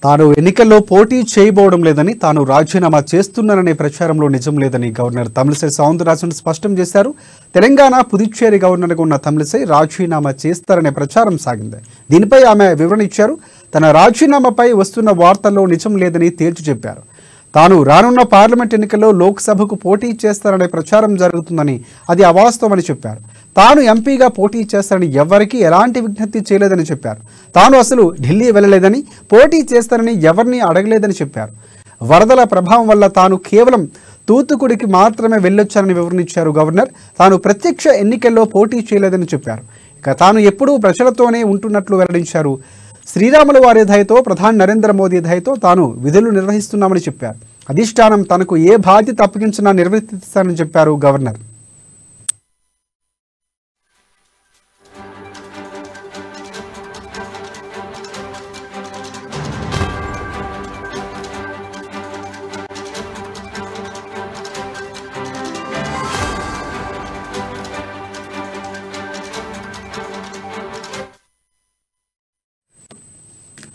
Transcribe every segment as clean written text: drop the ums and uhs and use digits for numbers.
తాను ఎన్నికల్లో పోటీ చేయబోవడం లేదని, తాను రాజీనామా చేస్తున్నాననే ప్రచారంలో నిజం లేదని గవర్నర్ తమిళిసై సౌందరరాజన్ స్పష్టం చేశారు. తెలంగాణ, పుదుచ్చేరి గవర్నర్గా ఉన్న తమిళిసై రాజీనామా చేస్తారనే ప్రచారం సాగింది. దీనిపై ఆమె వివరణ ఇచ్చారు. తన రాజీనామాపై వస్తున్న వార్తల్లో నిజం లేదని తేల్చి చెప్పారు. తాను రానున్న పార్లమెంట్ ఎన్నికల్లో లోక్సభకు పోటీ చేస్తారనే ప్రచారం జరుగుతుందని, అది అవాస్తవమని చెప్పారు. తాను ఎంపీగా పోటీ చేస్తారని ఎవరికీ ఎలాంటి విజ్ఞప్తి చేయలేదని చెప్పారు. తాను అసలు ఢిల్లీ వెళ్ళలేదని, పోటీ చేస్తారని ఎవరిని అడగలేదని చెప్పారు. వరదల ప్రభావం వల్ల తాను కేవలం తూత్తుకుడికి మాత్రమే వెళ్ళొచ్చారని వివరించారు గవర్నర్. తాను ప్రత్యక్ష ఎన్నికల్లో పోటీ చేయలేదని చెప్పారు. ఇక తాను ఎప్పుడూ ప్రజలతోనే ఉంటున్నట్లు వెల్లడించారు. శ్రీరాముల వారి దయతో, ప్రధాని నరేంద్ర మోదీ దయతో తాను విధులు నిర్వహిస్తున్నామని చెప్పారు. అధిష్టానం తనకు ఏ బాధ్యత అప్పగించినా నిర్వర్తిస్తానని చెప్పారు గవర్నర్.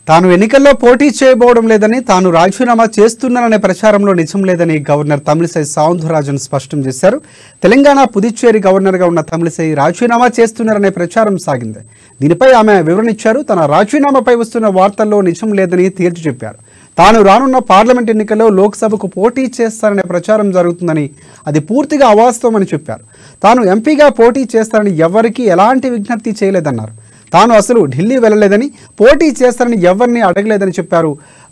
తాను ఎన్నికల్లో పోటీ చేయబోవడం లేదని, తాను రాజీనామా చేస్తున్నాననే ప్రచారంలో నిజం లేదని గవర్నర్ తమిళిసై సౌందరరాజన్ స్పష్టం చేశారు. తెలంగాణ, పుదుచ్చేరి గవర్నర్గా ఉన్న తమిళిసై రాజీనామా చేస్తున్నారనే ప్రచారం సాగింది. దీనిపై ఆమె వివరణ ఇచ్చారు. తన రాజీనామాపై వస్తున్న వార్తల్లో నిజం లేదని తేల్చి చెప్పారు. తాను రానున్న పార్లమెంట్ ఎన్నికల్లో లోక్సభకు పోటీ చేస్తారనే ప్రచారం జరుగుతుందని, అది పూర్తిగా అవాస్తవమని చెప్పారు. తాను ఎంపీగా పోటీ చేస్తారని ఎవరికీ ఎలాంటి విజ్ఞప్తి చేయలేదన్నారు. తాను అసలు ఢిల్లీ వెళ్ళలేదని, పోటీ చేస్తారని ఎవరిని అడగలేదని చెప్పారు.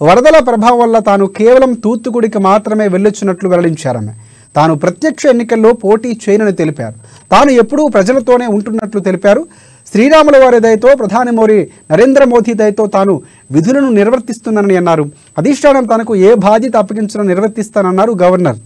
వరదల ప్రభావం వల్ల తాను కేవలం తూత్తుకుడికి మాత్రమే వెళ్ళొచ్చినట్లు వెల్లడించారామె. తాను ప్రత్యక్ష ఎన్నికల్లో పోటీ చేయనని తెలిపారు. తాను ఎప్పుడూ ప్రజలతోనే ఉంటున్నట్లు తెలిపారు. శ్రీరాముల వారి దయతో, ప్రధాని నరేంద్ర మోదీ దయతో తాను విధులను నిర్వర్తిస్తున్నానని అన్నారు. అధిష్టానం తనకు ఏ బాధ్యత అప్పగించినా నిర్వర్తిస్తానన్నారు గవర్నర్.